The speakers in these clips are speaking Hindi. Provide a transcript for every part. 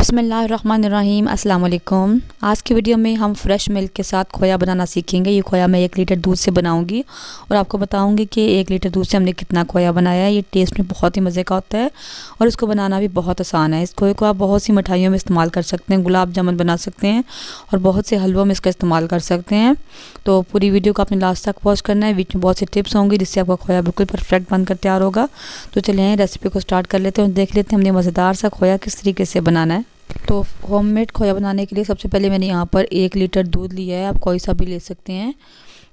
बिस्मिल्लाहिर्रहमानिर्रहीम अस्सलाम वालेकुम। आज की वीडियो में हम फ्रेश मिल्क के साथ खोया बनाना सीखेंगे। ये खोया मैं 1 लीटर दूध से बनाऊंगी और आपको बताऊंगी कि 1 लीटर दूध से हमने कितना खोया बनाया है। ये टेस्ट में बहुत ही मज़े का होता है और इसको बनाना भी बहुत आसान है। इस खोए को आप बहुत सी मिठाइयों में इस्तेमाल कर सकते हैं, गुलाब जामुन बना सकते हैं और बहुत से हलवों में इसका इस्तेमाल कर सकते हैं। तो पूरी वीडियो को आपने लास्ट तक वॉच करना है। बीच में बहुत सी टिप्स होंगी जिससे आपका खोया बिल्कुल परफेक्ट बनकर तैयार होगा। तो चलिए रेसिपी को स्टार्ट कर लेते हैं और देख लेते हैं हमने मज़ेदार सा खोया किस तरीके से बनाना है। तो होममेड खोया बनाने के लिए सबसे पहले मैंने यहाँ पर 1 लीटर दूध लिया है। आप कोई सा भी ले सकते हैं।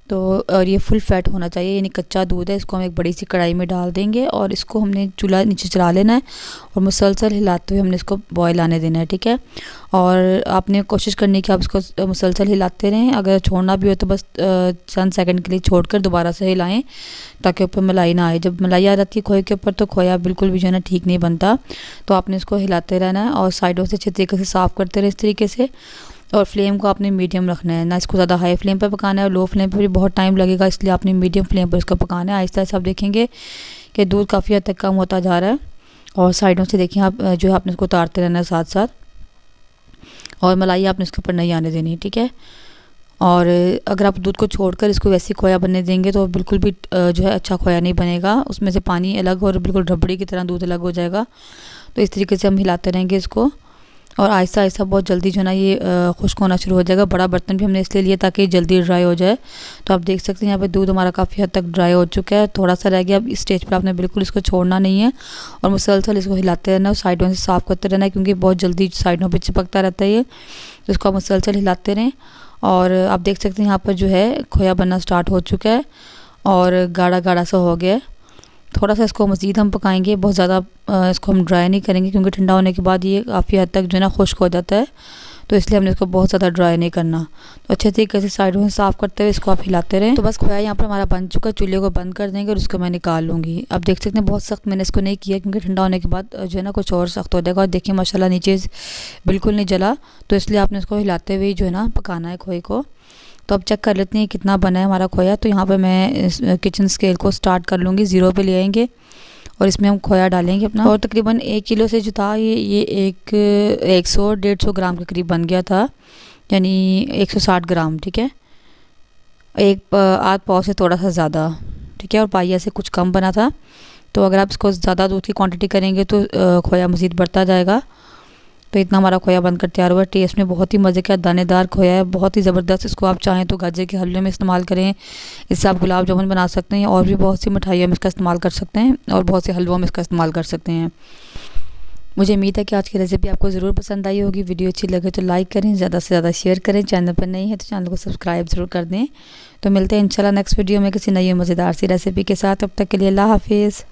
तो और ये फुल फैट होना चाहिए, यानी कच्चा दूध है। इसको हम एक बड़ी सी कढ़ाई में डाल देंगे और इसको हमने चूल्हा नीचे चला लेना है और मुसलसल हिलाते हुए हमने इसको बॉयल आने देना है, ठीक है। और आपने कोशिश करनी है कि आप इसको मुसलसल हिलाते रहें। अगर छोड़ना भी हो तो बस चंद सेकंड के लिए छोड़कर दोबारा से हिलाएं ताकि ऊपर मलाई ना आए। जब मलाई आ जाती है खोए के ऊपर तो खोया बिल्कुल भी जो है ना ठीक नहीं बनता। तो आपने इसको हिलाते रहना है और साइडों से अच्छे तरीके से साफ़ करते रहे इस तरीके से। और फ्लेम को आपने मीडियम रखना है, ना इसको ज़्यादा हाई फ्लेम पर पकाना है और लो फ्लेम पर भी बहुत टाइम लगेगा, इसलिए आपने मीडियम फ्लेम पर इसको पकाना है। आहिस्ता आहिस्ता आप देखेंगे कि दूध काफ़ी हद तक कम होता जा रहा है और साइडों से देखिए आप जो है आपने इसको उतारते रहना है साथ साथ। और मलाई आपने इसके ऊपर नहीं आने देनी, ठीक है। और अगर आप दूध को छोड़कर इसको वैसे खोया बनने देंगे तो बिल्कुल भी जो है अच्छा खोया नहीं बनेगा। उसमें से पानी अलग और बिल्कुल रबड़ी की तरह दूध अलग हो जाएगा। तो इस तरीके से हम हिलाते रहेंगे इसको और आहिस्ता आहिस्ता बहुत जल्दी जो है ना ये खुश्क होना शुरू हो जाएगा। बड़ा बर्तन भी हमने इसलिए लिया ताकि जल्दी ड्राई हो जाए। तो आप देख सकते हैं यहाँ पे दूध हमारा काफ़ी हद तक ड्राई हो चुका है, थोड़ा सा रह गया। अब इस स्टेज पर आपने बिल्कुल इसको छोड़ना नहीं है और मुसलसल इसको हिलाते रहना और साइडों से साफ़ करते रहना है क्योंकि बहुत जल्दी साइडों पर चिपकता रहता है ये। तो इसको आप मुसलसल हिलाते रहें और आप देख सकते हैं यहाँ पर जो है खोया बनना स्टार्ट हो चुका है और गाढ़ा गाढ़ा सा हो गया है। थोड़ा सा इसको मज़ीद हम पकाएंगे, बहुत ज़्यादा इसको हम ड्राई नहीं करेंगे क्योंकि ठंडा होने के बाद ये काफ़ी हद तक जो है ना खुश्क हो जाता है। तो इसलिए हमने इसको बहुत ज़्यादा ड्राई नहीं करना। तो अच्छे तरीके से साइडों से साफ़ करते हुए इसको आप हिलाते रहें। तो बस खोया यहाँ पर हमारा बन चुका है। चूल्हे को बंद कर देंगे और उसको मैं निकाल लूँगी। आप देख सकते हैं बहुत सख्त मैंने इसको नहीं किया क्योंकि ठंडा होने के बाद जो है ना कुछ और सख्त हो जाएगा। और देखिए माशाल्लाह नीचे बिल्कुल नहीं जला। तो इसलिए आपने इसको हिलाते हुए जो है ना पकाना है खोए को। तो अब चेक कर लेते हैं कितना बना है हमारा खोया। तो यहाँ पे मैं किचन स्केल को स्टार्ट कर लूँगी, 0 पे ले आएंगे और इसमें हम खोया डालेंगे अपना। और तकरीबन 1 किलो से जो था ये 100-150 ग्राम के करीब बन गया था, यानी 160 ग्राम, ठीक है। एक आध पाव से थोड़ा सा ज़्यादा, ठीक है। और पाइया से कुछ कम बना था। तो अगर आप इसको ज़्यादा दूध की क्वांटिटी करेंगे तो खोया मज़ीद बढ़ता जाएगा। तो इतना हमारा खोया बनकर तैयार हुआ। टेस्ट में बहुत ही मज़े का दानेदार खोया है, बहुत ही ज़बरदस्त। इसको आप चाहें तो गाजर के हलवे में इस्तेमाल करें, इससे आप गुलाब जामुन बना सकते हैं और भी बहुत सी मिठाइयों में इसका इस्तेमाल कर सकते हैं और बहुत से हलवों में इसका इस्तेमाल कर सकते हैं। मुझे उम्मीद है कि आज की रेसिपी आपको ज़रूर पसंद आई होगी। वीडियो अच्छी लगे तो लाइक करें, ज़्यादा से ज़्यादा शेयर करें। चैनल पर नहीं है तो चैनल को सब्सक्राइब ज़रूर कर दें। तो मिलते हैं इंशाल्लाह नेक्स्ट वीडियो में किसी नई मज़ेदार सी रेसिपी के साथ। तब तक के लिए अल्लाह हाफिज़।